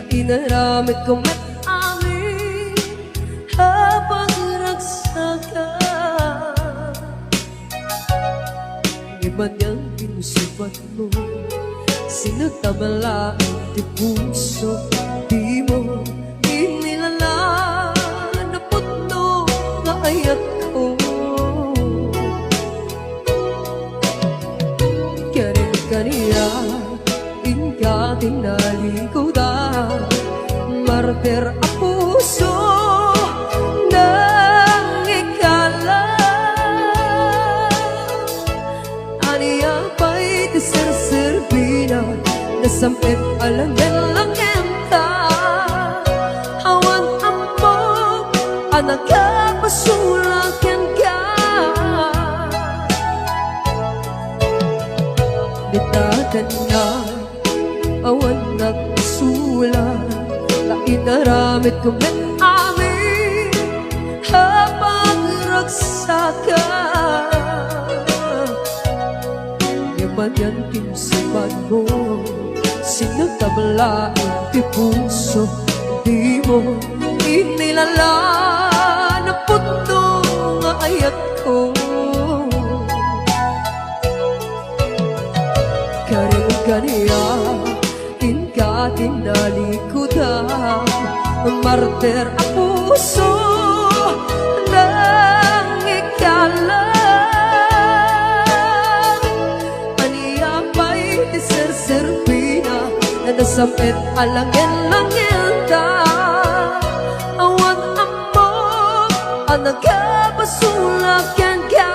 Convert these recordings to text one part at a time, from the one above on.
Inaramid ko met amin habang nagsakan. Iba niyang pinusubat mo, sinagtabala di puso, di mo inilala na putno nga ayat ko. Kaya kaniya ka tinalikudan, martir ang puso ng ikala. Aniya pa'y tiserserbina, nasampit alamin lang enta. Awan ambog, anak ka pasulakan ka. Bitadan na awan nagsulat na inaramid ko met amin habang ragsakan. Yaman yan pinsipan mo, sinagtabla di puso, di mo inilala na putno nga ayat ko. Kaniya ka tinalikudan, martir ang puso ng ikala. Aniya pa'y tiserserbina, na nasampit alangin-langin ka. Awan ambog, anak ka pasulakan ka.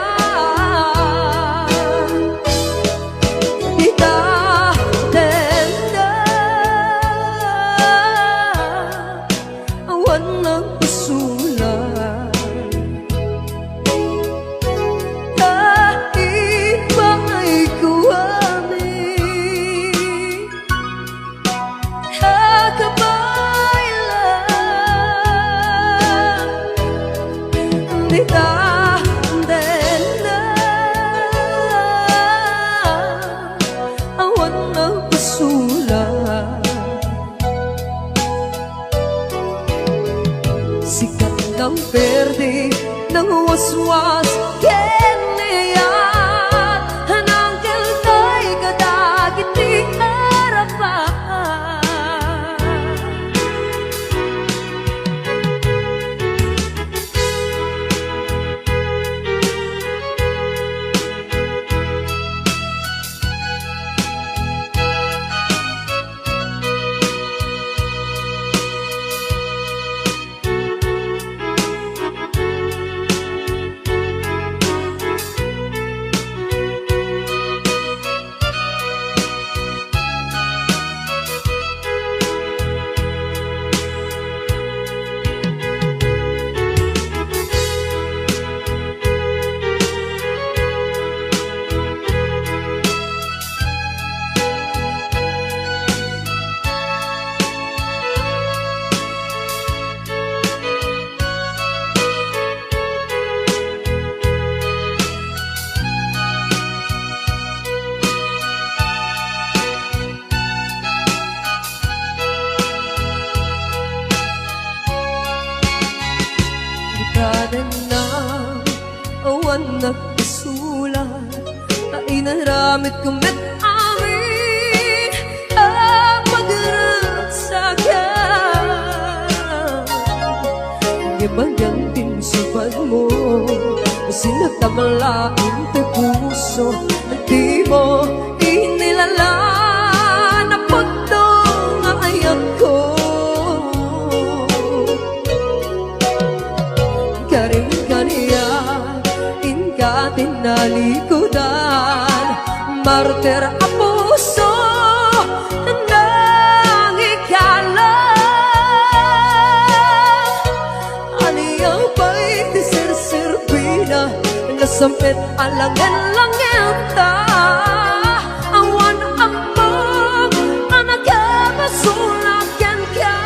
Sikat ng verde ng waswas keneyat, hanangkel tay kadagit di harapan. Awan nagpasulat na inaramid ko met amin ang magragsakan. Ibagang pinsupan mo, sinagtamalain te puso, di mo inilala na putno nga ayat ko. Karing kaniya tinalikudan, martir ang puso ng ikala. Aniya pa'y tiserserbina, nasampit alangan-langan ta. Awan ambog, anak ka pasulakan ka.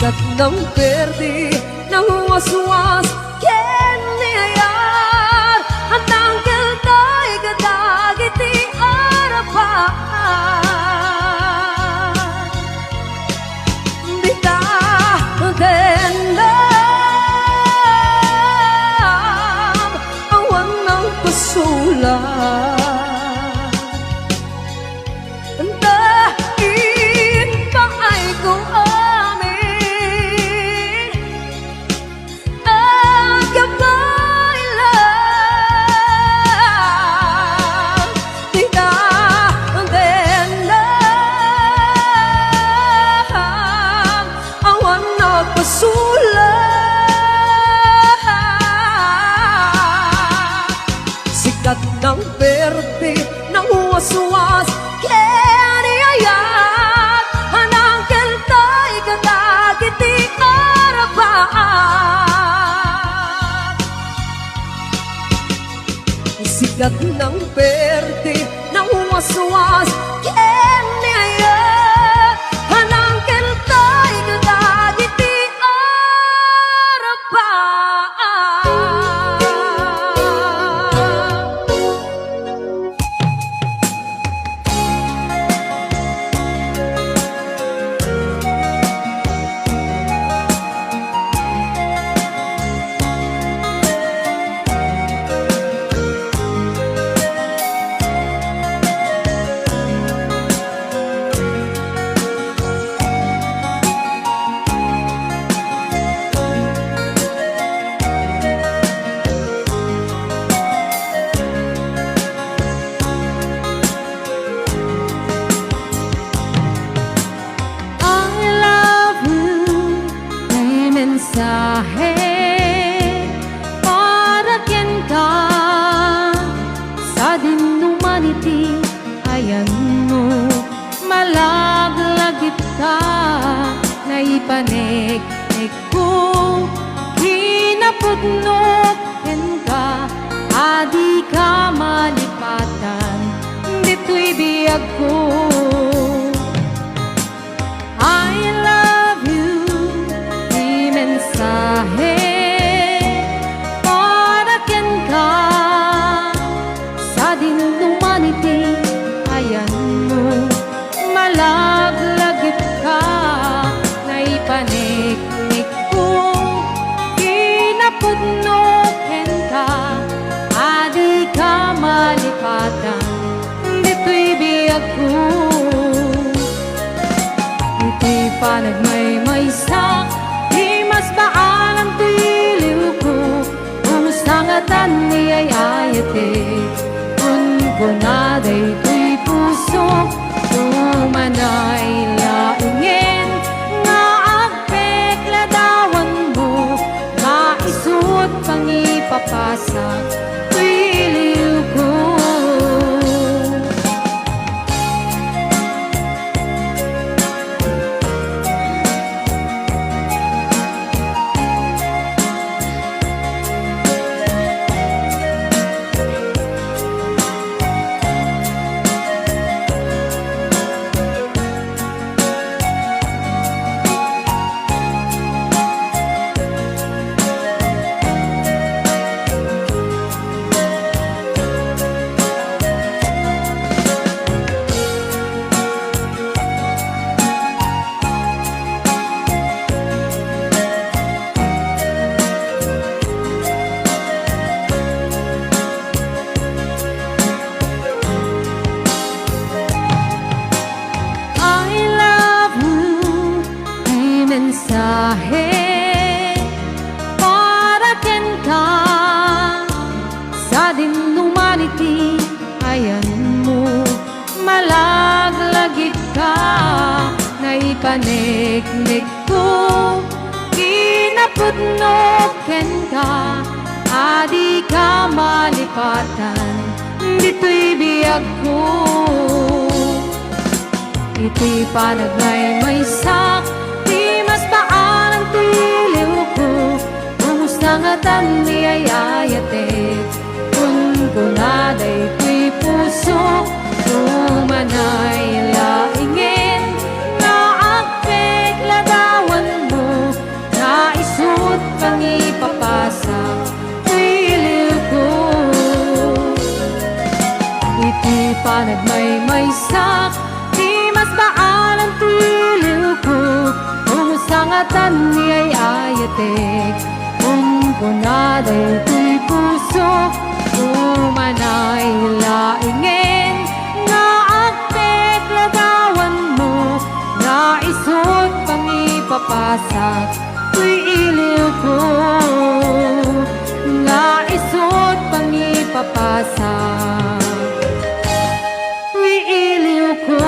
sikat ng berde ng waswas ken niyayar at tangkel tay kadagiti arapan bita denam awan ng pasulat sikat ng berde ng waswas keniyayat anang keltay kadagiti arapan sikat ng berde ng waswas keniyayat anang keltay kadagiti mensahe para ken ka sa din humanity ayan mo malaglagit ka na ipanek ko kinapudnot ken ka adi ka malipatan dito'y biyag ko mensahe para ken ka sa din humanity ayan mo malaglagit ka na ipanik ko kinapudnot ken ka adi ka malipatan dito'y biyag ko ito'y panagmaymaysak mas baalang tiliw ko umusangatan niya'y ayate kun kunaday ko'y puso tumanay laingin nga agpekladawan mo maisut pangipapasak tiliw ko mensahe para ken ka sa din humanity ayan mo malaglagit ka na ipanik ko kinapudnot ken ka adi ka malipatan dito'y biyag ko ito'y panagmaymaysak di mas paalang tiliw ko umusangatan niya'y ayate kun kunaday ko'y puso tumanay laingin na agpekladawan mo liwanag may maysak, di mas baalan tiliw ko. Umusangatan niya'y ayatek, umpunaday tuy puso, umanay laingin, nga agtek lagawan mo, nga isot pangipapasak, tuy iliw ko, nga isot pangipapasak, tuy iliw ko.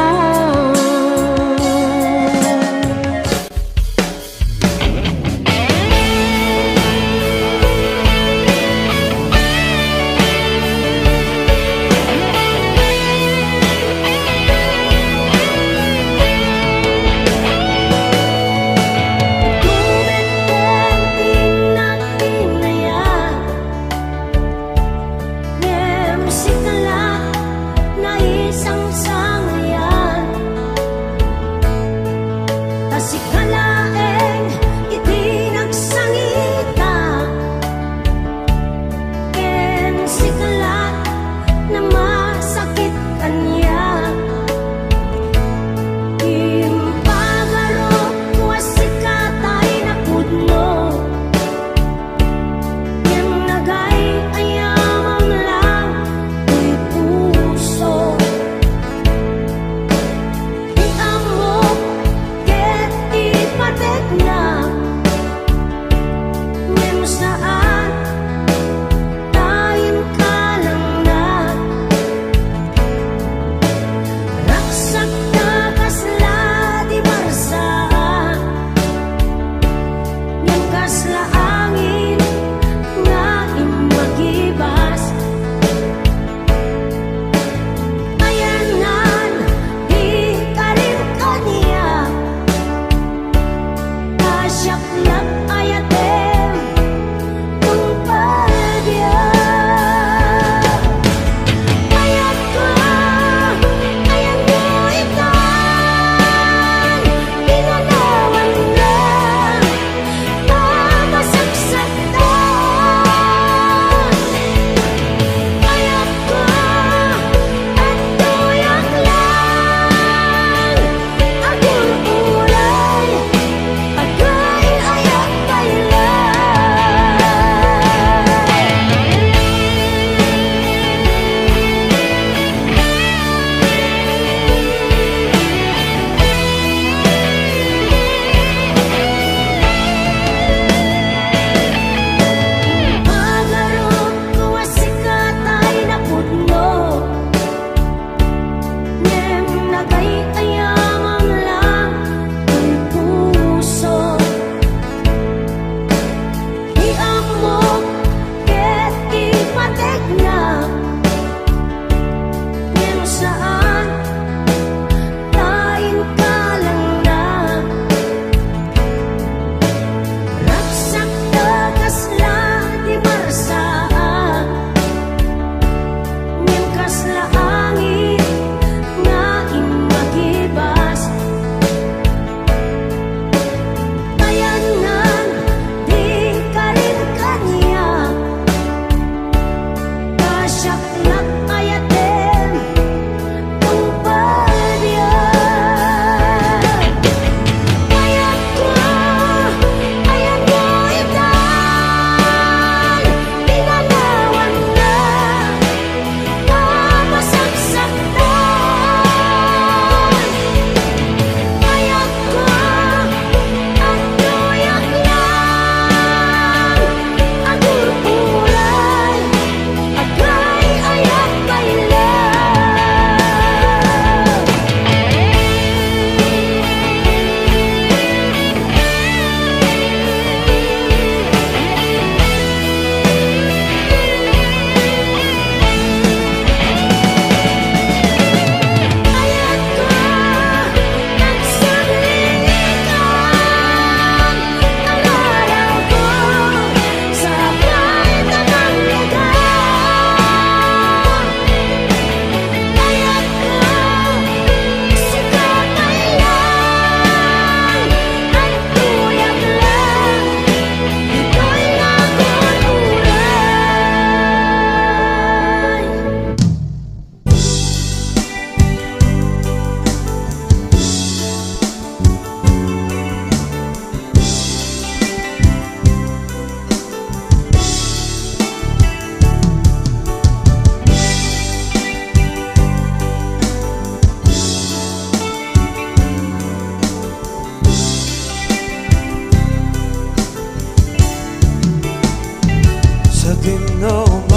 dinuman,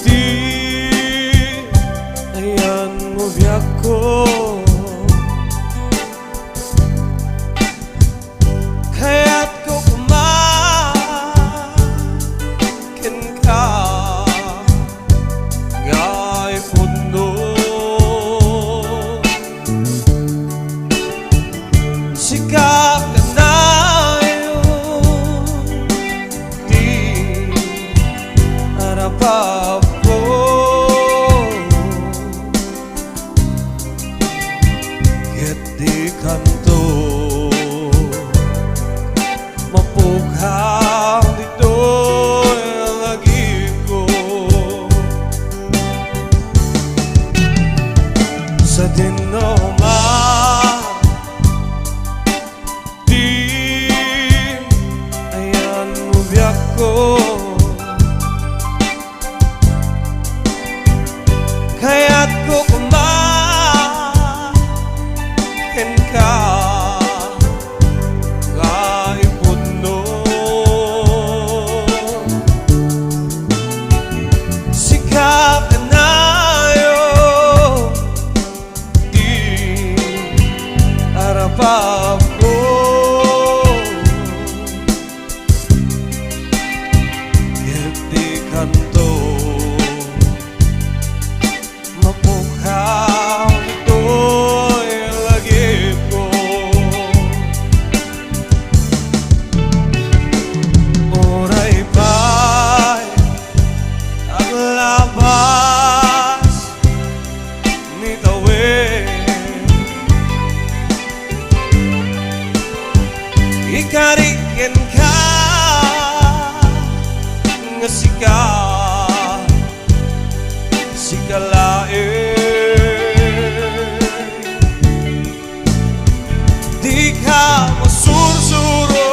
di ayan mo biyak ko. Kaya't ko kumakin ka nga'y puno. Sikap ka na yun, di harapan ko. Ket di kanto mapughaw dito'y lagi ko. Sa dinuman, di ayan mo biyak ko. Kaya't ko kumakin ka nga'y puno. Sikap ka na yun, di harapan ko. Ket di kanto mapughaw dito'y lagi ko. Oray pa'y aglabas ni tawid, ikarikin ka nga sikalain. Di ka masursuro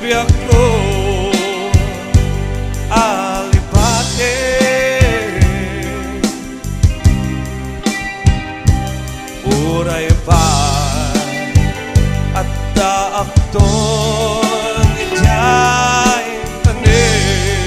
biyak ko alipate. Uray pa at daakton ijay tanim.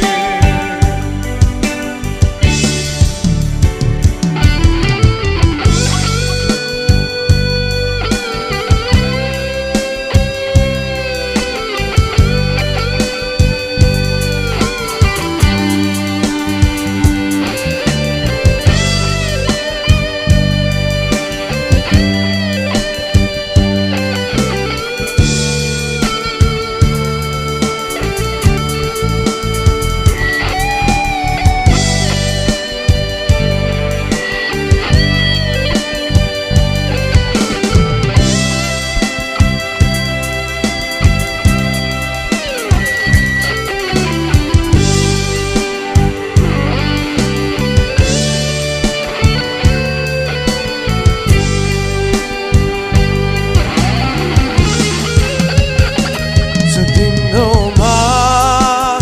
Sa dinuman,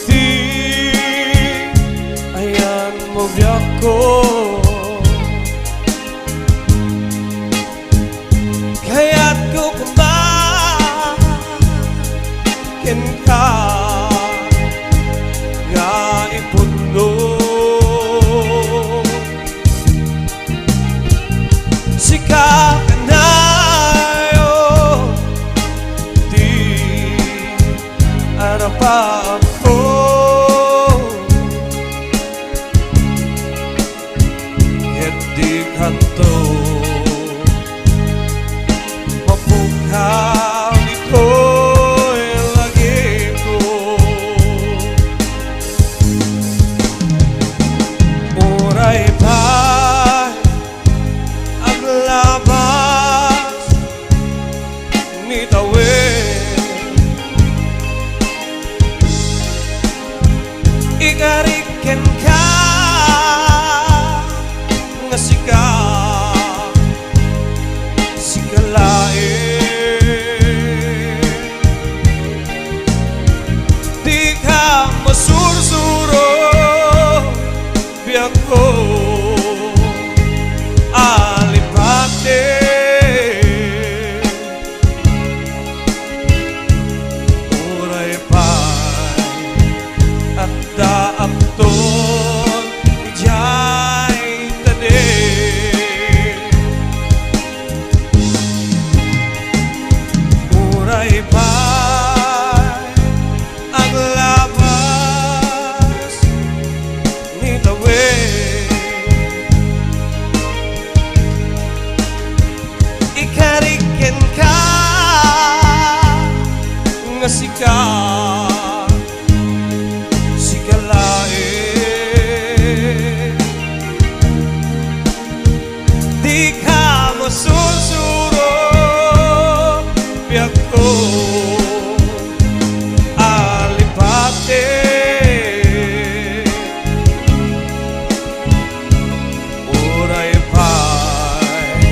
di ayan mo biyak ko. Kaya't ko kumakin ka nga'y puno. Sikap ka na yun, di harapan ko. Ket di kanto mapughaw dito'y lagi ko. Oray pa'y aglabas ni tawid, nga sika sikalae di ka masusuro biyak ko alipate uray pay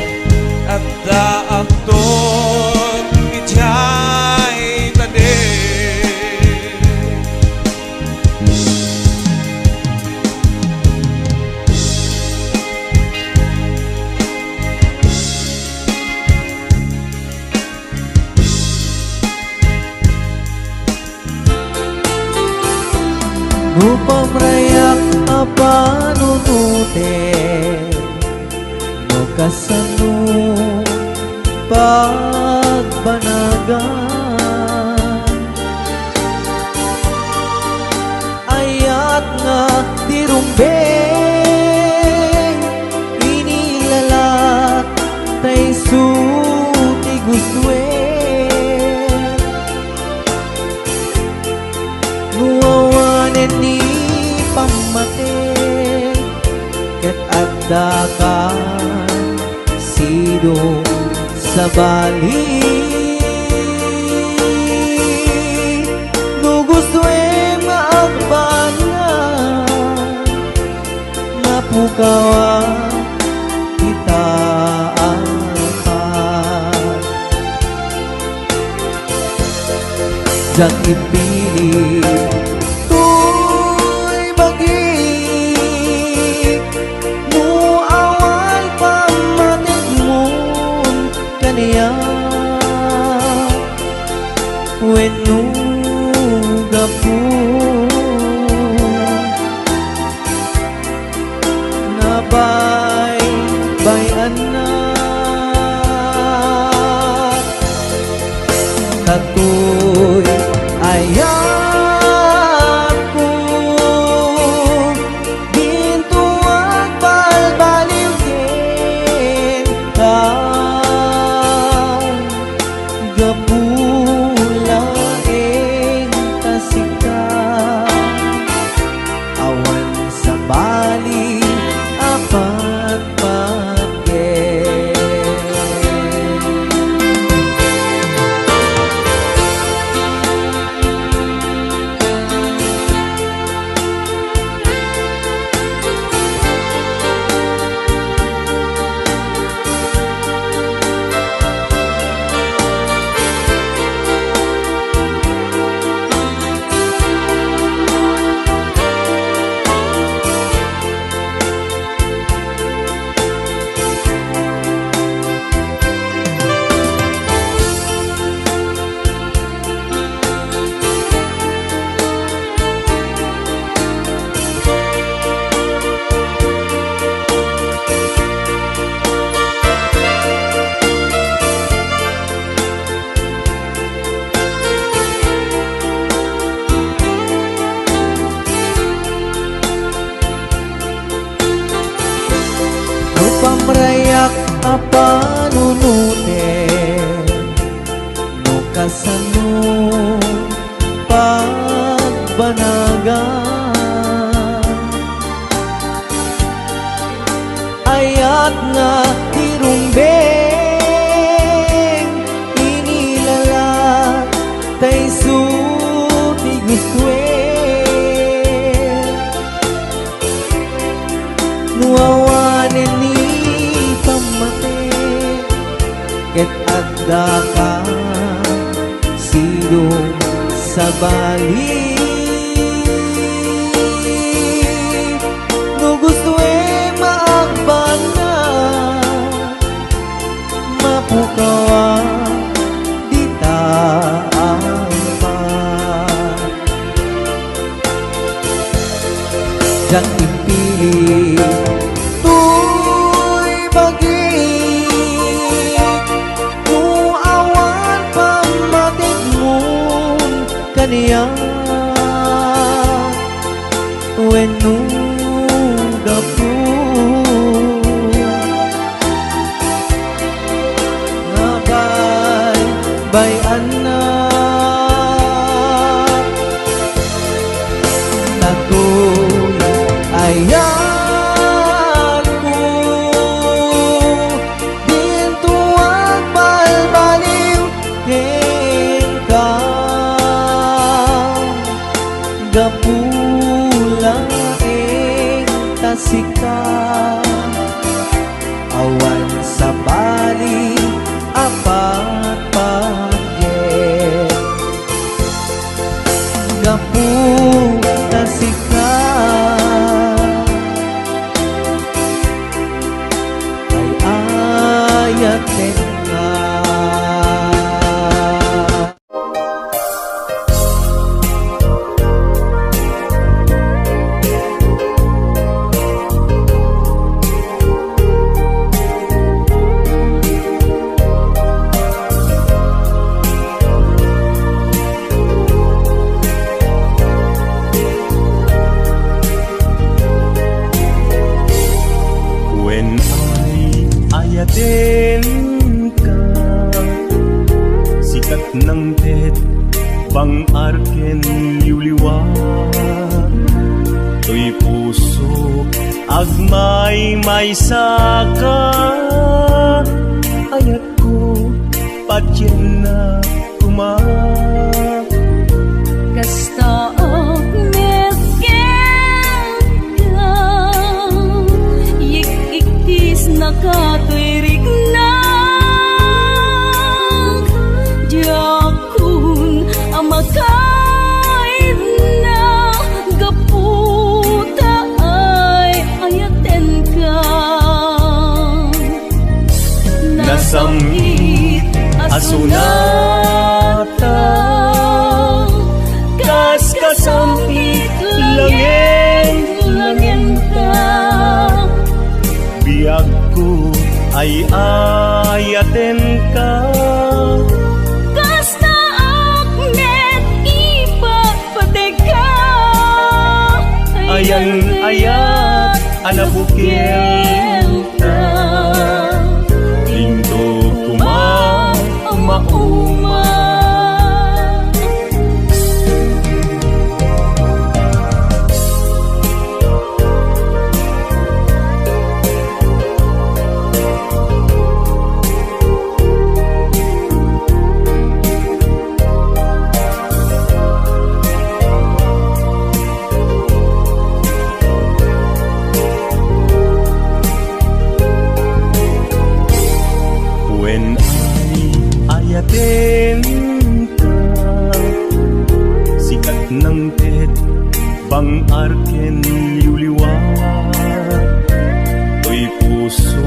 at daakton ijay tade Upang rayak apanunute no kasano pagbanagan ayat nga tirumbeng inilalat tay suti guswen nuwawanen ni pamate ket adda ka sidong sa bali no gusto maagbangan napukawa kita apat jak ipili when nuga po nabay bayan na katoy ayan ko ginto at balbaliw ken ka gapulaeng kasika awan sa bali apat pagke pamrayak apanunute no kasano pagbanagan ayat nga tirumbeng inilalat tay suti guswen nuwawanen ni ket adda ka sidong sa bali no gusto maagbangan mapukawa dita apat jak ipili kaniya when nuga po nabay bayan na Gapulaing tasika awan sa bali apat pagye Gapulasika ay ayatin ka Ayatin ka, sikat ng tet, bang arken liwliwa. To'y puso, agmay may saka. Ayat ko, patyen na kuma. Kasta og mesken ka Yik-iktis nakatuirig na Diyakun ang makain na Gaputa ay ayaten ka Nasamit asunata kas kasampit langin ta biag ko ay ayaten ka Kasta akmet ipapateka ayan ayat anabukil ta Lindo kuma mauma When ayatin ka, sikat ng tet, bang arken liwliwa. To'y puso,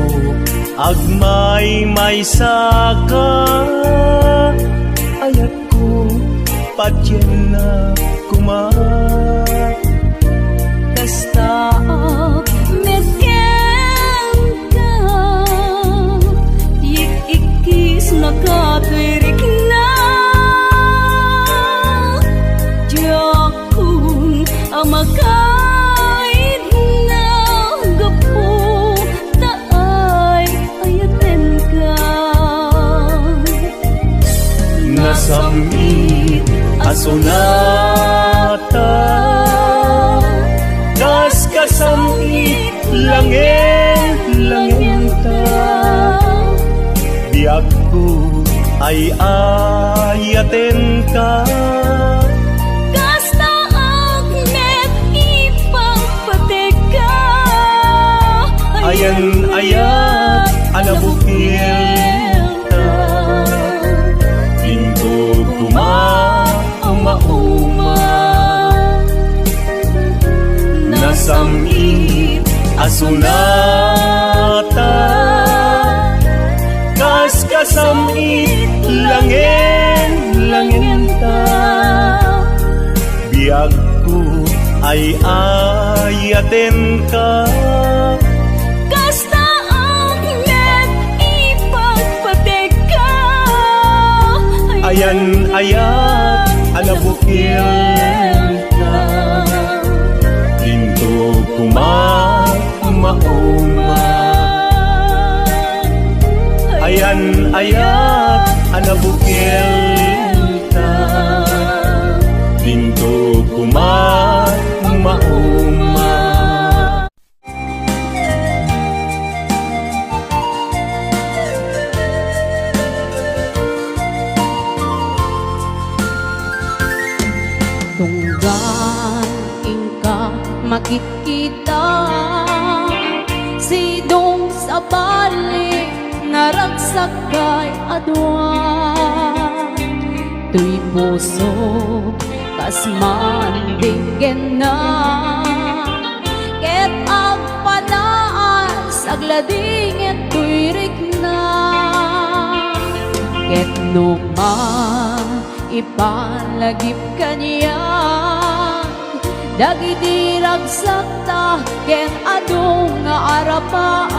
agmay may saka. Ayat ko, patyen na kuma. Kasta akmet ka Yik-ikis nakatuirig na Diyakun ang makain na Gaputa ay ayaten ka Nasamit asunata kas kasamit langin ta biag ko ay ayaten ka Kasta akmet ipapateka ayan ayat anabukil ta Lindo kuma mauma nasamit asunata kas kasamit langin ta biag ko ay ayaten ka Kasta akmet ipagpateka ayan ayat anabukil ka Lindo kuma mauma ayan ayat anabukil ka Lindo kuma mauma Tunggal makikita sidong sa balik naragsak kay adwa tuy puso kas mandinggen na ket ang panaas agladingin tuy rikna ket numa ipalagip kaniya dagiti ragsakta ken adung nga arapaak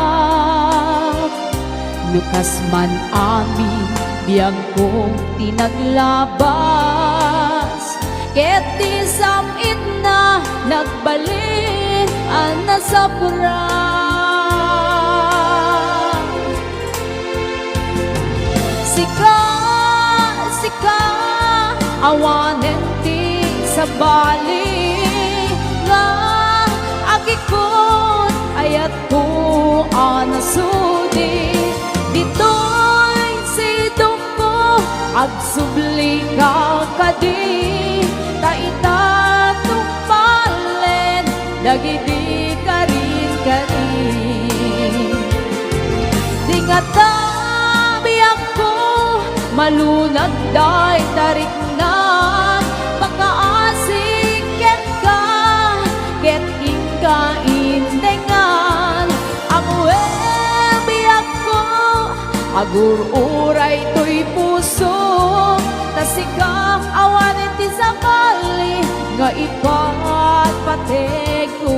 lukas man amin biyag kong tinaglabas ket di samit na nagbalik ang nasapra sika awanen ti sa bali nga agikot ayat ko anasudi ditoy sidong ko agsubli ka kadi taitatong palen dagidi karin di nga tabi ako malunag day tarik na pagkaasik ket ka ket ika indengan ang biyak ko agur uray to'y puso tasikang awanin ti sa bali nga ipat patek ko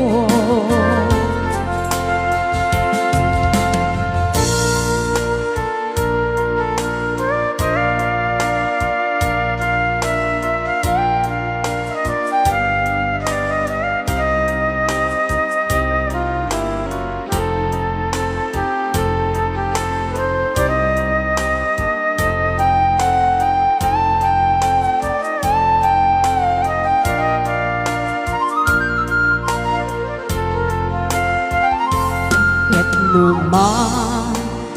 Numan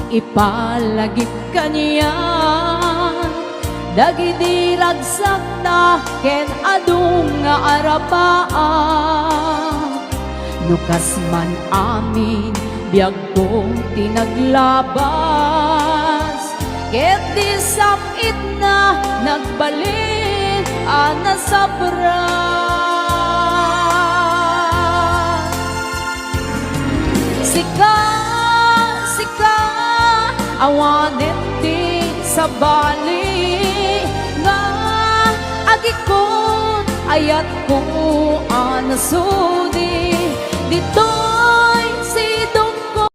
ipalagip kaniya dagiti ragsakta ken adung nga arapaan lukas man amin biyag kong tinaglabas ket di samit na nagbalik ang nasapra sika awanen ti sa bali nga agikon ayat ko anasudi dito